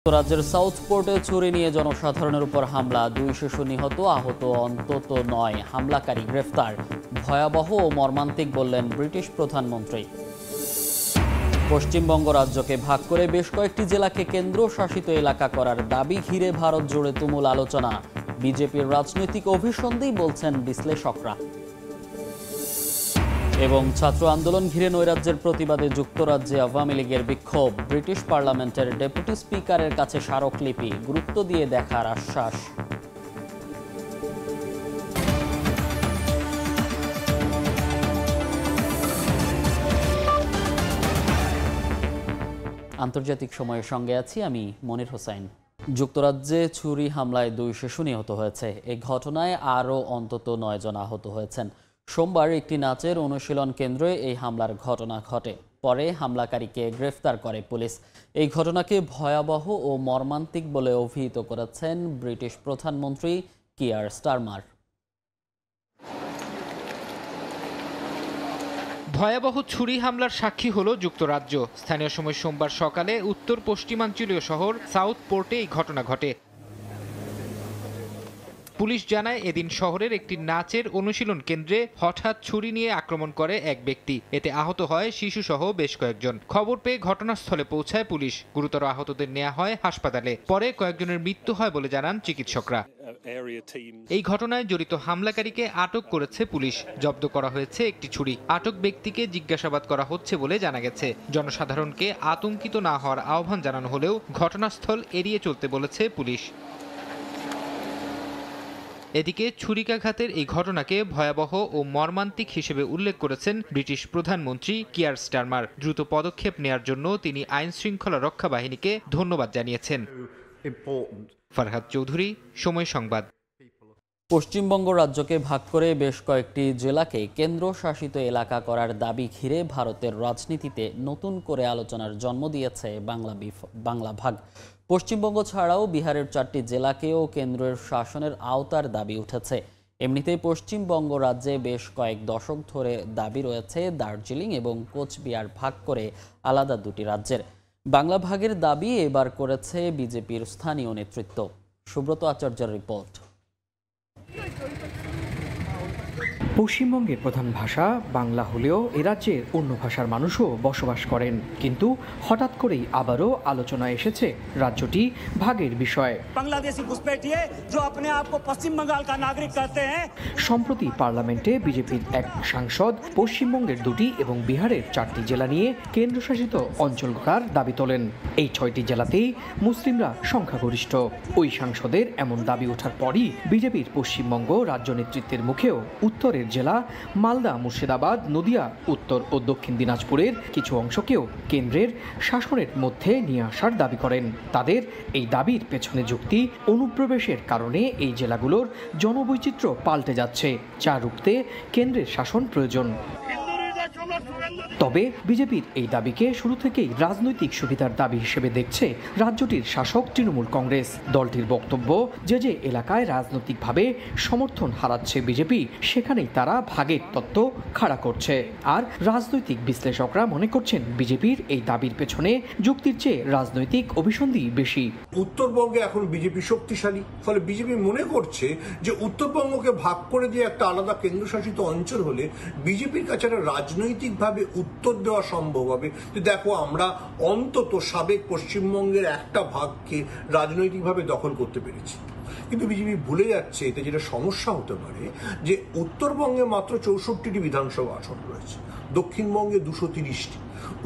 যুক্তরাজ্যের সাউথপোর্টে ছুরি নিয়ে জনসাধারণের উপর হামলা, 2 শিশু নিহত, আহত অন্তত 9, হামলাকারী গ্রেফতার। ভয়াবহ ও মর্মান্তিক বললেন ব্রিটিশ প্রধানমন্ত্রী। পশ্চিমবঙ্গ রাজ্যকে ভাগ করে বেশ কয়েকটি জেলাকে কেন্দ্রশাসিত এলাকা করার দাবি ঘিরে ভারত জুড়ে তুমুল আলোচনা। বিজেপির রাজনৈতিক অভিসন্ধি বলছেন বিশ্লেষকরা। এবং ছাত্র আন্দোলন ঘিরে নৈরাজ্যের প্রতিবাদে যুক্তরাজ্যে আওয়ামী লীগের বিক্ষোভ। ব্রিটিশ পার্লামেন্টের ডেপুটি স্পিকারের কাছে স্মারকলিপি, গুরুত্ব দিয়ে দেখার আশ্বাস। আন্তর্জাতিক সময়ের সঙ্গে আছি আমি মনির হোসেন। যুক্তরাজ্যে ছুরি হামলায় 2 শিশু নিহত হয়েছে। এই ঘটনায় আরও অন্তত 9 জন আহত হয়েছেন। সোমবার একটি নাচের অনুশীলন কেন্দ্রে এই হামলার ঘটনা ঘটে। পরে হামলাকারীকে গ্রেফতার করে পুলিশ। এই ঘটনাকে ভয়াবহ ও মর্মান্তিক বলে অভিহিত করেছেন ব্রিটিশ প্রধানমন্ত্রী কিয়ার স্টারমার। ভয়াবহ ছুরি হামলার সাক্ষী হলো যুক্তরাজ্য। স্থানীয় সময় সোমবার সকালে উত্তর পশ্চিমাঞ্চলীয় শহর সাউথপোর্টে এই ঘটনা ঘটে। পুলিশ জানায়, এদিন শহরের একটি নাচের অনুশীলন কেন্দ্রে হঠাৎ ছুরি নিয়ে আক্রমণ করে এক ব্যক্তি। এতে আহত হয় শিশুসহ বেশ কয়েকজন। খবর পেয়ে ঘটনাস্থলে পৌঁছায় পুলিশ। গুরুতর আহতদের নেওয়া হয় হাসপাতালে। পরে কয়েকজনের মৃত্যু হয় বলে জানান চিকিৎসকরা। এই ঘটনায় জড়িত হামলাকারীকে আটক করেছে পুলিশ। জব্দ করা হয়েছে একটি ছুরি। আটক ব্যক্তিকে জিজ্ঞাসাবাদ করা হচ্ছে বলে জানা গেছে। জনসাধারণকে আতঙ্কিত না হওয়ার আহ্বান জানানো হলেও ঘটনাস্থল এড়িয়ে চলতে বলেছে পুলিশ। এদিকে ছুরিকাঘাতের এই ঘটনাকে ভয়াবহ ও মর্মান্তিক হিসেবে উল্লেখ করেছেন ব্রিটিশ প্রধানমন্ত্রী কিয়ার স্টারমার। দ্রুত পদক্ষেপ নেয়ার জন্য তিনি আইন শৃঙ্খলা রক্ষা বাহিনীকে ধন্যবাদ জানিয়েছেন। ফারহাদ চৌধুরী, সময় সংবাদ। পশ্চিমবঙ্গ রাজ্যকে ভাগ করে বেশ কয়েকটি জেলাকে কেন্দ্রশাসিত এলাকা করার দাবি ঘিরে ভারতের রাজনীতিতে নতুন করে আলোচনার জন্ম দিয়েছে বাংলা ভাগ। পশ্চিমবঙ্গ ছাড়াও বিহারের 4টি জেলাকেও কেন্দ্রের শাসনের আওতার দাবি উঠেছে। এমনিতেই পশ্চিমবঙ্গ রাজ্যে বেশ কয়েক দশক ধরে দাবি রয়েছে দার্জিলিং এবং কোচবিহার ভাগ করে আলাদা 2টি রাজ্যের। বাংলা ভাগের দাবি এবার করেছে বিজেপির স্থানীয় নেতৃত্ব। সুব্রত আচার্যের রিপোর্ট। পশ্চিমবঙ্গের প্রধান ভাষা বাংলা হলেও এ রাজ্যের অন্য ভাষার মানুষও বসবাস করেন। কিন্তু হঠাৎ করেই আবারও আলোচনায় এসেছে রাজ্যটি ভাগের বিষয়। সম্প্রতি পার্লামেন্টে বিজেপির এক সাংসদ পশ্চিমবঙ্গের 2টি এবং বিহারের 4টি জেলা নিয়ে কেন্দ্রশাসিত অঞ্চল গড়ার দাবি তোলেন। এই 6টি জেলাতেই মুসলিমরা সংখ্যাগরিষ্ঠ। ওই সাংসদের এমন দাবি ওঠার পরই বিজেপির পশ্চিমবঙ্গ রাজ্য নেতৃত্বের মুখেও উত্তরের জেলা মালদা, মুর্শিদাবাদ, নদিয়া, উত্তর ও দক্ষিণ দিনাজপুরের কিছু অংশকেও কেন্দ্রের শাসনের মধ্যে নিয়ে আসার দাবি করেন। তাদের এই দাবির পেছনে যুক্তি, অনুপ্রবেশের কারণে এই জেলাগুলোর জনবৈচিত্র্য পাল্টে যাচ্ছে, যা রুখতে কেন্দ্রের শাসন প্রয়োজন। তবে বিজেপির এই দাবিকে শুরু থেকেই রাজনৈতিক সুবিধার দাবি হিসেবে দেখছে রাজ্যটির শাসক তৃণমূল কংগ্রেস। দলটির বক্তব্য, যে এলাকায় রাজনৈতিকভাবে সমর্থন হারাচ্ছে বিজেপি, সেখানেই তারা ভাগের তত্ত্ব খাড়া করছে। আর রাজনৈতিক বিশ্লেষকরা মনে করছেন বিজেপির এই দাবির পেছনে যুক্তির চেয়ে রাজনৈতিক অভিসন্ধি বেশি। উত্তরবঙ্গে এখন বিজেপি শক্তিশালী, ফলে বিজেপি মনে করছে যে উত্তরবঙ্গকে ভাগ করে দিয়ে একটা আলাদা কেন্দ্রশাসিত অঞ্চল হলে বিজেপির কাছে রাজনৈতিকভাবে উত্তর দেওয়া সম্ভব হবে। দেখো, আমরা অন্তত সাবেক পশ্চিমবঙ্গের একটা ভাগকে রাজনৈতিকভাবে দখল করতে পেরেছি। কিন্তু বিজেপি ভুলে যাচ্ছে এতে যেটা সমস্যা হতে পারে, যে উত্তরবঙ্গে মাত্র 64টি বিধানসভা আসন রয়েছে, দক্ষিণবঙ্গে 230টি।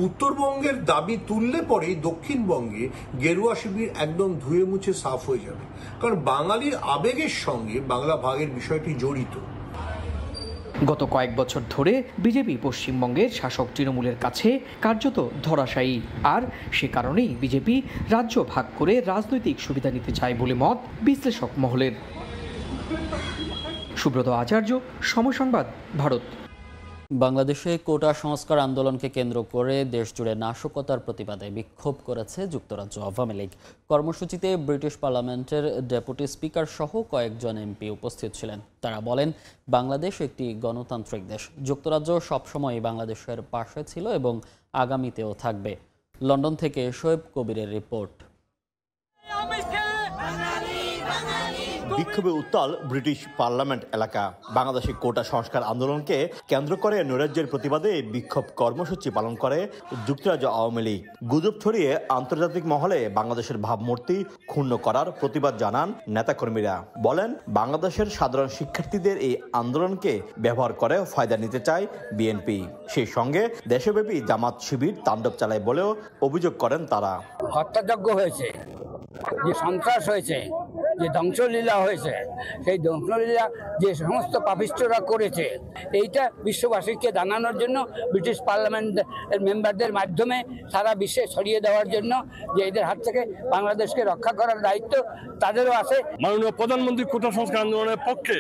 উত্তরবঙ্গের দাবি তুললে পরেই দক্ষিণবঙ্গে গেরুয়া শিবির একদম ধুয়ে মুছে সাফ হয়ে যাবে। কারণ বাঙালির আবেগের সঙ্গে বাংলা ভাগের বিষয়টি জড়িত। গত কয়েক বছর ধরে বিজেপি পশ্চিমবঙ্গের শাসক তৃণমূলের কাছে কার্যত ধরাশায়ী। আর সে কারণেই বিজেপি রাজ্য ভাগ করে রাজনৈতিক সুবিধা নিতে চায় বলে মত বিশ্লেষক মহলের। সুব্রত আচার্য, সময় সংবাদ, ভারত। বাংলাদেশে কোটা সংস্কার আন্দোলনকে কেন্দ্র করে দেশজুড়ে নাশকতার প্রতিবাদে বিক্ষোভ করেছে যুক্তরাজ্য আওয়ামী লীগ। কর্মসূচিতে ব্রিটিশ পার্লামেন্টের ডেপুটি স্পিকার সহ কয়েকজন এমপি উপস্থিত ছিলেন। তারা বলেন, বাংলাদেশ একটি গণতান্ত্রিক দেশ। যুক্তরাজ্য সবসময় বাংলাদেশের পাশে ছিল এবং আগামীতেও থাকবে। লন্ডন থেকে শোয়েব কবিরের রিপোর্ট। বিক্ষোভে উত্তাল ব্রিটিশ পার্লামেন্ট এলাকা। বাংলাদেশে কোটা সংস্কার আন্দোলনকে কেন্দ্র করে নৈরাজ্যের প্রতিবাদে বিক্ষোভ কর্মসূচি পালন করে যুক্তরাজ্য আওয়ামী লীগ। গুজব ছড়িয়ে আন্তর্জাতিক মহলে বাংলাদেশের ভাবমূর্তি ক্ষুণ্ণ করার প্রতিবাদ জানান নেতাকর্মীরা। বলেন, বাংলাদেশের সাধারণ শিক্ষার্থীদের এই আন্দোলনকে ব্যবহার করে ফায়দা নিতে চায় বিএনপি। সেই সঙ্গে দেশব্যাপী জামাত শিবির তাণ্ডব চালায় বলেও অভিযোগ করেন তারা। হত্যাযজ্ঞ হয়েছে, যে সন্ত্রাস হয়েছে, যে ধ্বংসলীলা হয়েছে, সেই ধ্বংসলীলা যে সমস্ত পাপিষ্ঠরা করেছে, এইটা বিশ্ববাসীকে জানানোর জন্য ব্রিটিশ পার্লামেন্টের মেম্বারদের মাধ্যমে সারা বিশ্বে ছড়িয়ে দেওয়ার জন্য যে এদের হাত থেকে বাংলাদেশকে রক্ষা করার দায়িত্ব তাদেরও আছে। মাননীয় প্রধানমন্ত্রী কোটা সংস্কার আন্দোলনের পক্ষে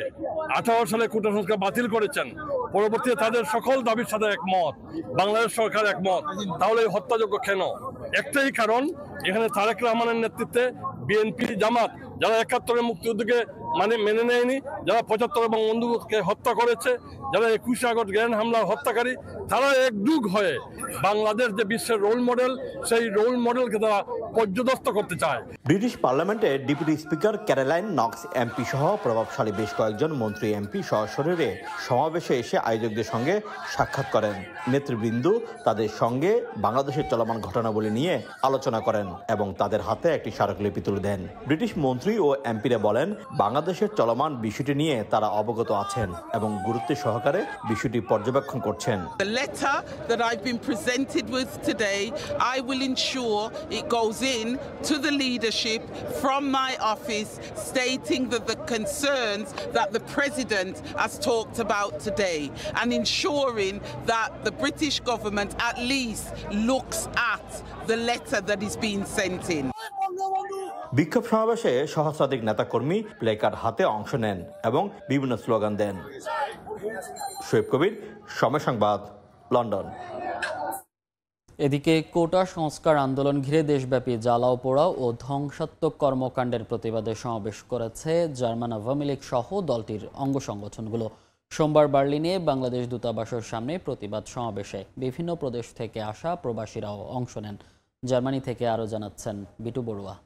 18 সালে কোটা সংস্কার বাতিল করেছেন। পরবর্তীতে তাদের সকল দাবির সাথে একমত, বাংলাদেশ সরকার একমত। তাহলে এই হত্যাযজ্ঞ কেন? একটাই কারণ, এখানে তারেক রহমানের নেতৃত্বে বিএনপি জামাত যারা 71-এর মুক্তিযুদ্ধকে মেনে নেয়নি, যারা 75 বঙ্গবন্ধুকে হত্যা করেছে, যারা 21 আগস্ট গ্র্যান্ড হামলার হত্যাকারী, তারা একজোট হয়ে বাংলাদেশ যে বিশ্বের রোল মডেল, সেই রোল মডেলকে তারা পর্যদস্ত করতে চায়। ব্রিটিশ পার্লামেন্টে deputy speaker Caroline Nokes MP সহ প্রভাবশালী বেশ কয়েকজন মন্ত্রী এমপি সশরীরে সমাবেশে এসে আয়োজকদের সঙ্গে সাক্ষাৎ করেন। নেতৃবৃন্দ তাদের সঙ্গে বাংলাদেশের চলমান ঘটনাবলী নিয়ে আলোচনা করেন এবং তাদের হাতে একটি স্মারকলিপি তুলে দেন। ব্রিটিশ মন্ত্রী ও এমপিরা বলেন, বাংলাদেশের চলমান বিষয়টি নিয়ে তারা অবগত আছেন এবং গুরুত্বের সহকারে বিষয়টি পর্যবেক্ষণ করছেন। The letter that I've been presented with today, I will ensure it goes in to the leadership from my office, stating that the concerns that the President has talked about today, and ensuring that the British government at least looks at the letter that is being sent in. বিক্ষোভ সমাবেশে সহস্রাধিক নেতাকর্মী placard হাতে অংশ নেন এবং বিভিন্ন slogan দেন। শোয়েব কবির, সময় সংবাদ, লন্ডন। এদিকে কোটা সংস্কার আন্দোলন ঘিরে দেশব্যাপী জ্বালাও পোড়াও ও ধ্বংসাত্মক কর্মকাণ্ডের প্রতিবাদে সমাবেশ করেছে জার্মান আওয়ামী লীগ সহ দলটির অঙ্গ সংগঠনগুলো। সোমবার বার্লিনে বাংলাদেশ দূতাবাসের সামনে প্রতিবাদ সমাবেশে বিভিন্ন প্রদেশ থেকে আসা প্রবাসীরাও অংশ নেন। জার্মানি থেকে আরও জানাচ্ছেন বিটু বড়ুয়া।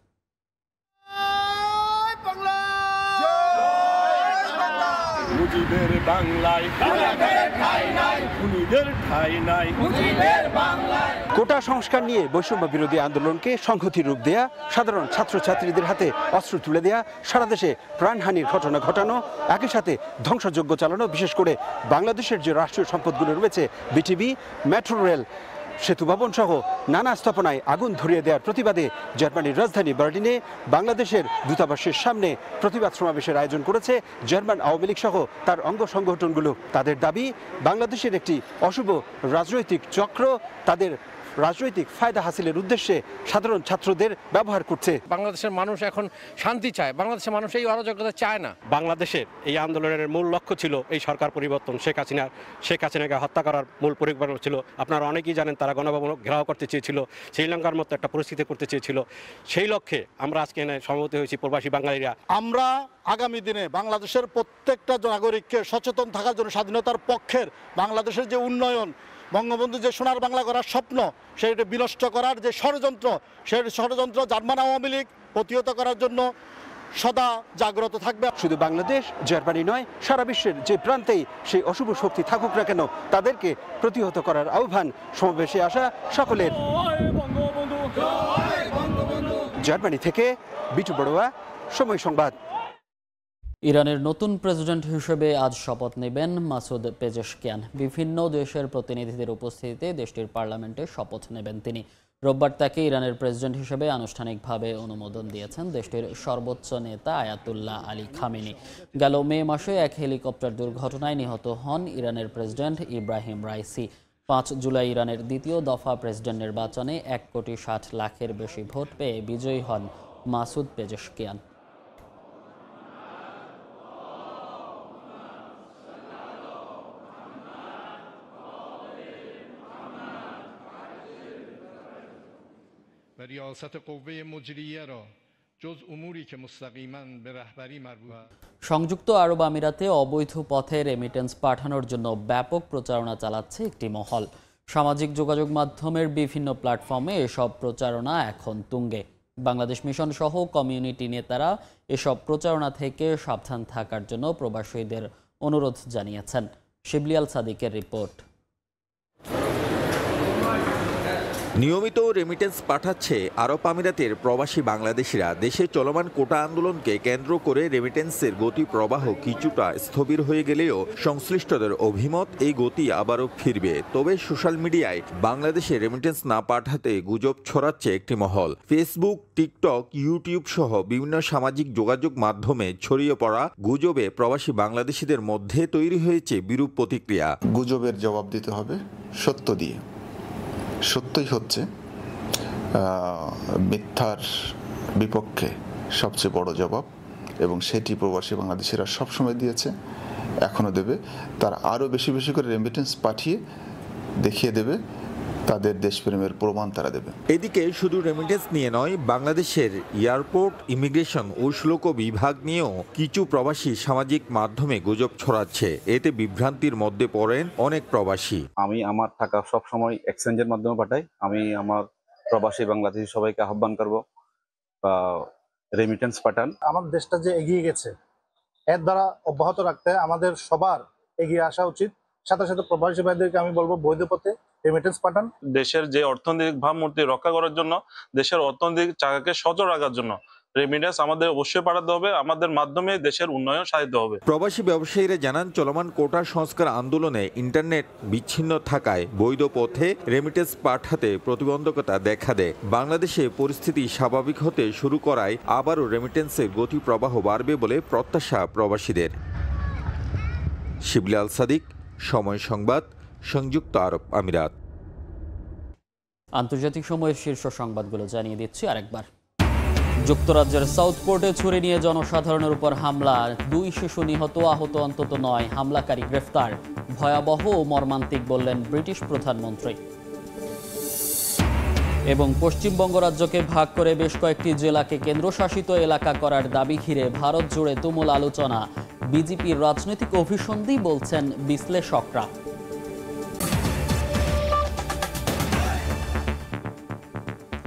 কোটা সংস্কার নিয়ে বৈষম্য বিরোধী আন্দোলনকে সংহতি রূপ দেয়া, সাধারণ ছাত্রছাত্রীদের হাতে অস্ত্র তুলে দেয়া, সারা দেশে প্রাণহানির ঘটনা ঘটানো, একই সাথে ধ্বংসযজ্ঞ চালানো, বিশেষ করে বাংলাদেশের যে রাষ্ট্রীয় সম্পদগুলো রয়েছে, বিটিভি, মেট্রো রেল, সেতু ভবন সহ নানা স্থাপনায় আগুন ধরিয়ে দেওয়ার প্রতিবাদে জার্মানির রাজধানী বার্লিনে বাংলাদেশের দূতাবাসের সামনে প্রতিবাদ সমাবেশের আয়োজন করেছে জার্মান আওয়ামী লীগ সহ তার অঙ্গ সংগঠনগুলো। তাদের দাবি, বাংলাদেশের একটি অশুভ রাজনৈতিক চক্র তাদের রাজনৈতিক ফায়দা হাসিলের উদ্দেশ্যে সাধারণ ছাত্রদের ব্যবহার করছে। বাংলাদেশের মানুষ এখন শান্তি চায়, বাংলাদেশের মানুষ এই অরাজকতা চায় না। বাংলাদেশের এই আন্দোলনের মূল লক্ষ্য ছিল এই সরকার পরিবর্তন। শেখ হাসিনাকে হত্যা করার মূল পরিকল্পনা ছিল। আপনারা অনেকেই জানেন, তারা গণভবন ঘেরাও করতে চেয়েছিল, শ্রীলঙ্কার মতো একটা পরিস্থিতি করতে চেয়েছিল। সেই লক্ষ্যে আমরা আজকে এখানে সমবেত হয়েছি প্রবাসী বাঙালিরা। আমরা আগামী দিনে বাংলাদেশের প্রত্যেকটা নাগরিককে সচেতন থাকার জন্য, স্বাধীনতার পক্ষের বাংলাদেশের যে উন্নয়ন, বঙ্গবন্ধু যে সোনার বাংলা করার স্বপ্ন, সেটা বিনষ্ট করার যে ষড়যন্ত্র, সেই ষড়যন্ত্র জার্মান আওয়ামী লীগ প্রতিহত করার জন্য সদা জাগ্রত থাকবে। শুধু বাংলাদেশ, জার্মানি নয়, সারা বিশ্বের যে প্রান্তেই সেই অশুভ শক্তি থাকুক না কেন, তাদেরকে প্রতিহত করার আহ্বান সমাবেশে আসা সকলের। জার্মানি থেকে বিটু বড়ুয়া, সময় সংবাদ। ইরানের নতুন প্রেসিডেন্ট হিসেবে আজ শপথ নেবেন মাসুদ পেজেশকিয়ান। বিভিন্ন দেশের প্রতিনিধিদের উপস্থিতিতে দেশটির পার্লামেন্টে শপথ নেবেন তিনি। রোববার তাকে ইরানের প্রেসিডেন্ট হিসেবে আনুষ্ঠানিকভাবে অনুমোদন দিয়েছেন দেশটির সর্বোচ্চ নেতা আয়াতুল্লাহ আলী খামেনি। গেল মে মাসে এক হেলিকপ্টার দুর্ঘটনায় নিহত হন ইরানের প্রেসিডেন্ট ইব্রাহিম রাইসি। 5 জুলাই ইরানের দ্বিতীয় দফা প্রেসিডেন্ট নির্বাচনে 1,60,00,000-এর বেশি ভোট পেয়ে বিজয়ী হন মাসুদ পেজেশকিয়ান। সংযুক্ত আরব আমিরাতে অবৈধ পথে রেমিটেন্স পাঠানোর জন্য ব্যাপক প্রচারণা চালাচ্ছে একটি মহল। সামাজিক যোগাযোগ মাধ্যমের বিভিন্ন প্ল্যাটফর্মে এসব প্রচারণা এখন তুঙ্গে। বাংলাদেশ মিশন সহ কমিউনিটি নেতারা এসব প্রচারণা থেকে সাবধান থাকার জন্য প্রবাসীদের অনুরোধ জানিয়েছেন। শিবলি আল সাদিকের রিপোর্ট। নিয়মিত রেমিটেন্স পাঠাচ্ছে আরব আমিরাতের প্রবাসী বাংলাদেশিরা। দেশে চলমান কোটা আন্দোলনকে কেন্দ্র করে রেমিটেন্সের গতি প্রবাহ কিছুটা স্থবির হয়ে গেলেও সংশ্লিষ্টদের অভিমত এই গতি আবারও ফিরবে। তবে সোশ্যাল মিডিয়ায় বাংলাদেশে রেমিটেন্স না পাঠাতে গুজব ছড়াচ্ছে একটি মহল। ফেসবুক, টিকটক, ইউটিউব সহ বিভিন্ন সামাজিক যোগাযোগ মাধ্যমে ছড়িয়ে পড়া গুজবে প্রবাসী বাংলাদেশিদের মধ্যে তৈরি হয়েছে বিরূপ প্রতিক্রিয়া। গুজবের জবাব দিতে হবে সত্য দিয়ে। সত্যই হচ্ছে মিথ্যার বিপক্ষে সবচেয়ে বড় জবাব, এবং সেটি প্রবাসী বাংলাদেশিরা সবসময় দিয়েছে, এখনও দেবে। তারা আরও বেশি বেশি করে রেমিটেন্স পাঠিয়ে দেখিয়ে দেবে তাদের দেশপ্রেমের প্রমাণ তারা দেবে। এদিকে শুধু রেমিটেন্স নিয়ে নয়, বাংলাদেশের এয়ারপোর্ট, ইমিগ্রেশন ও শুল্ক বিভাগ নিয়েও কিছু প্রবাসী সামাজিক মাধ্যমে গুজব ছড়াচ্ছে। এতে বিভ্রান্তির মধ্যে পড়েন অনেক প্রবাসী। আমি আমার টাকা সব সময় এক্সচেঞ্জের মাধ্যমে পাঠাই। আমি আমার প্রবাসী বাংলাদেশি সবাইকে আহ্বান করব রেমিটেন্স পাঠান। আমাদের দেশটা যে এগিয়ে গেছে, এর দ্বারা অব্যাহত রাখতে আমাদের সবার এগিয়ে আসা উচিত। সাথে সাথে প্রবাসী ভাইদেরকে আমি বলবো বৈধ পথে রেমিটেন্স পাঠান। দেশের যে অর্থনৈতিক ভাবমূর্তি রক্ষা করার জন্য, দেশের অর্থনৈতিক চাকাকে সচল রাখার জন্য রেমিটেন্স আমাদের অবশ্যই পাঠাতে হবে। আমাদের মাধ্যমে দেশের উন্নয়ন সাধিত হবে। প্রবাসী ব্যবসায়ীরা জানান, চলমান কোটা সংস্কার আন্দোলনে ইন্টারনেট বিচ্ছিন্ন থাকায় বৈধ পথে রেমিটেন্স পাঠাতে প্রতিবন্ধকতা দেখা দেয়। বাংলাদেশে পরিস্থিতি স্বাভাবিক হতে শুরু করায় আবারও রেমিটেন্সের গতি প্রবাহ বাড়বে বলে প্রত্যাশা প্রবাসীদের। শিবলি আল সাদিক, সময় সংবাদ, সংযুক্ত আরব আমিরাত। আন্তর্জাতিক সময়ের শীর্ষ সংবাদগুলো জানিয়ে দিচ্ছি আরেকবার। যুক্তরাজ্যের সাউথপোর্টে ছুরি নিয়ে জনসাধারণের উপর হামলা, 2 শিশু নিহত, আহত অন্তত 9, হামলাকারী গ্রেফতার। ভয়াবহ ও মর্মান্তিক বললেন ব্রিটিশ প্রধানমন্ত্রী। এবং পশ্চিমবঙ্গ রাজ্যকে ভাগ করে বেশ কয়েকটি জেলাকে কেন্দ্রশাসিত এলাকা করার দাবি ঘিরে ভারত জুড়ে তুমুল আলোচনা। বিজেপির রাজনৈতিক অভিসন্ধি বলছেন বিশ্লেষকরা।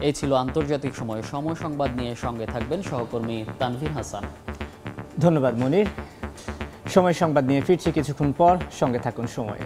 এই ছিল আন্তর্জাতিক সময় সংবাদ নিয়ে সঙ্গে থাকবেন সহকর্মী তানভীর হাসান। ধন্যবাদ মনির। সময় সংবাদ নিয়ে ফিরছি কিছুক্ষণ পর, সঙ্গে থাকুন সময়ে।